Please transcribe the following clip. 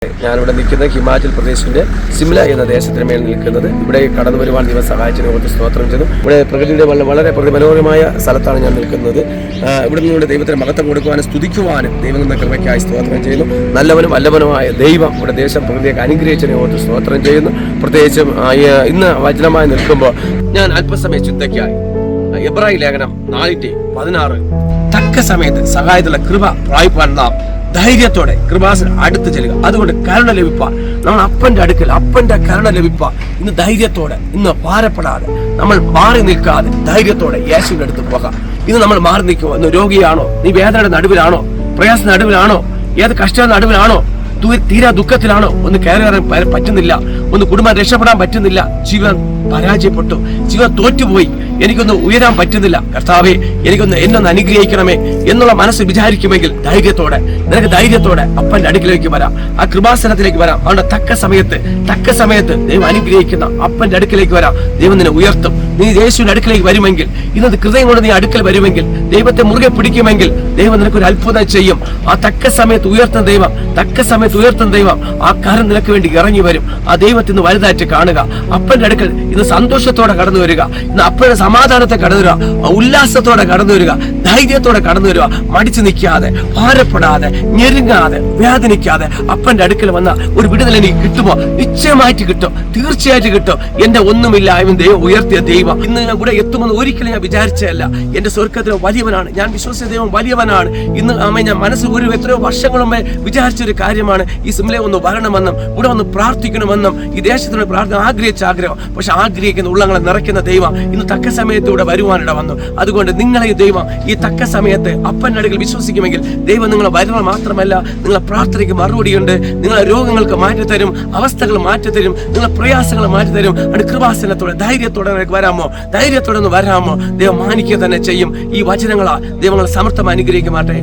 ഞാനിവിടെ നിൽക്കുന്നത് ഹിമാചൽ പ്രദേശിന്റെ സിംല എന്ന ദേശത്തിന് മേൽ നിൽക്കുന്നത്. ഇവിടെ കടന്നു വരുവാൻ ദൈവം സഹായിച്ചതിനെ ഓർത്ത് സ്തോത്രം ചെയ്തു. ഇവിടെ പ്രകൃതിയുടെ വളരെ മനോഹരമായ സ്ഥലത്താണ് ഞാൻ നിൽക്കുന്നത്. ഇവിടെ നിങ്ങളുടെ ദൈവത്തിന് മഹത്വം കൊടുക്കുവാനും സ്തുതിക്കുവാനും ദൈവം എന്ന കൃപയ്ക്കായി സ്തോത്രം ചെയ്യുന്നു. നല്ലവനും വല്ലവനുമായ ദൈവം ഇവിടെ ദേശം പ്രകൃതിയൊക്കെ അനുഗ്രഹിച്ചതിനെ ഓർത്ത് സ്തോത്രം ചെയ്യുന്നു. പ്രത്യേകിച്ചും ഇന്ന് വചനമായി നിൽക്കുമ്പോൾ ഞാൻ അല്പസമയ ചിന്തയ്ക്കായി എബ്രായ ലേഖനം 4:16 തക്ക സമയത്ത് സഹായത്തിലുള്ള കൃപ പ്രാപിപ്പാൻ നാം ധൈര്യത്തോടെ കൃപാസനം അടുത്ത് ചെല്ലുക. അതുകൊണ്ട് കരുണ ലഭിപ്പാൻ നമ്മൾ അപ്പന്റെ അടുക്കൽ അപ്പന്റെ കരുണ ലഭിപ്പാൻ ഇന്ന് ധൈര്യത്തോടെ, ഇന്ന് ഭാരപ്പെടാതെ, നമ്മൾ മാറി നിൽക്കാതെ ധൈര്യത്തോടെ യേശുവിന്റെ അടുത്ത് പോകാം. ഇന്ന് നമ്മൾ മാറി നിൽക്കുമോ? ഇന്ന് രോഗിയാണോ? നീ വേദനയുടെ നടുവിലാണോ? പ്രയാസത്തിന്റെ നടുവിലാണോ? ഏത് കഷ്ടയുടെ നടുവിലാണോ? തീരാ ദുഃഖത്തിലാണോ? ഒന്ന് കയറി ഇറങ്ങാൻ പറ്റുന്നില്ല, ഒന്ന് കുടുംബം രക്ഷപ്പെടാൻ പറ്റുന്നില്ല, ജീവൻ പരാജയപ്പെട്ടു, ജീവൻ തോറ്റുപോയി, എനിക്കൊന്ന് ഉയരാൻ പറ്റുന്നില്ല, കർത്താവേ എന്നൊന്ന് അനുഗ്രഹിക്കണമേ എന്നുള്ള മനസ്സ് വിചാരിക്കുമെങ്കിൽ നിനക്ക് ധൈര്യത്തോടെ അപ്പന്റെ അടുക്കിലേക്ക് വരാം, ആ കൃപാസനത്തിലേക്ക് വരാം. അവരുടെ തക്ക സമയത്ത് ദൈവം അനുഗ്രഹിക്കുന്ന അപ്പന്റെ അടുക്കിലേക്ക് വരാം. ദൈവം നിന്നെ ഉയർത്തും. നീ യേശുവിന്റെ അടുക്കിലേക്ക് വരുമെങ്കിൽ, ഇന്നത് ഹൃദയം കൊണ്ട് നീ അടുക്കൽ വരുമെങ്കിൽ, ദൈവത്തെ മുറുകെ പിടിക്കുമെങ്കിൽ ദൈവം നിനക്കൊരു അത്ഭുതം ചെയ്യും. ആ തക്ക സമയത്ത് ഉയർത്തുന്ന ദൈവം ആ കാര്യം നിനക്ക് വേണ്ടി ഇറങ്ങി വരും. ആ ദൈവത്തിൽ നിന്ന് വലുതായിട്ട് കാണുക. അപ്പന്റെ അടുക്കൽ ഇന്ന് സന്തോഷത്തോടെ കടന്നു വരിക. ഇന്ന് അപ്പന്റെ സമാധാനത്തെ കടന്നു വരിക, ഉല്ലാസത്തോടെ കടന്നു വരിക, ധൈര്യത്തോടെ കടന്നു വരിക. മടിച്ചു നിൽക്കാതെ, ഭാരപ്പെടാതെ, ഞെരുങ്ങാതെ, വേദനിക്കാതെ അപ്പന്റെ അടുക്കൽ വന്ന ഒരു വിടുതൽ എനിക്ക് കിട്ടുമോ? നിശ്ചയമായിട്ട് കിട്ടും, തീർച്ചയായിട്ടും കിട്ടും. എന്റെ ഒന്നുമില്ലായ്മ ദൈവം ഉയർത്തിയ ദൈവം ഇന്ന് ഞാൻ ഇവിടെ എത്തുമെന്ന് ഒരിക്കലും ഞാൻ വിചാരിച്ചതല്ല. എന്റെ സ്വർഗത്തിലെ വലിയവനാണ്, ഞാൻ വിശ്വസിച്ച ദൈവം വലിയവനാണ്. ഇന്ന് ഞാൻ മനസ്സിൽ എത്രയോ വർഷങ്ങൾ മുമ്പേ വിചാരിച്ചൊരു കാര്യമാണ് ഈ സിംല ഒന്ന് വരണമെന്നും ഇവിടെ ഒന്ന് പ്രാർത്ഥിക്കണമെന്നും ഈ ദേശത്തിന് പ്രാർത്ഥന ആഗ്രഹിച്ച ആഗ്രഹം. പക്ഷെ ആഗ്രഹിക്കുന്ന ഉള്ളങ്ങളെ നിറയ്ക്കുന്ന ദൈവം ഇന്ന് തക്ക സമയത്ത് ഇവിടെ വരുവാനിട വന്നു. അതുകൊണ്ട് നിങ്ങളെ ദൈവം ഈ തക്ക സമയത്ത് അപ്പന്റെ അടുക്കൽ വിശ്വസിക്കുമെങ്കിൽ ദൈവം നിങ്ങളെ വരുവാൻ മാത്രമല്ല, നിങ്ങളെ പ്രാർത്ഥനയ്ക്ക് മറുപടിയുണ്ട്. നിങ്ങളെ രോഗങ്ങൾക്ക് മാറ്റിത്തരും, അവസ്ഥകൾ മാറ്റിത്തരും, നിങ്ങളെ പ്രയാസങ്ങൾ മാറ്റിത്തരും. അത് കൃപാസനത്തോടെ ധൈര്യത്തോടെ വരാമോ? ധൈര്യത്തോടെ ഒന്ന് വരാമോ? ദൈവം മാനിക്കുക തന്നെ ചെയ്യും. ഈ വചനങ്ങളാ ദൈവങ്ങളെ സമർത്ഥം അനുഗ്രഹിക്കുമാട്ടെ.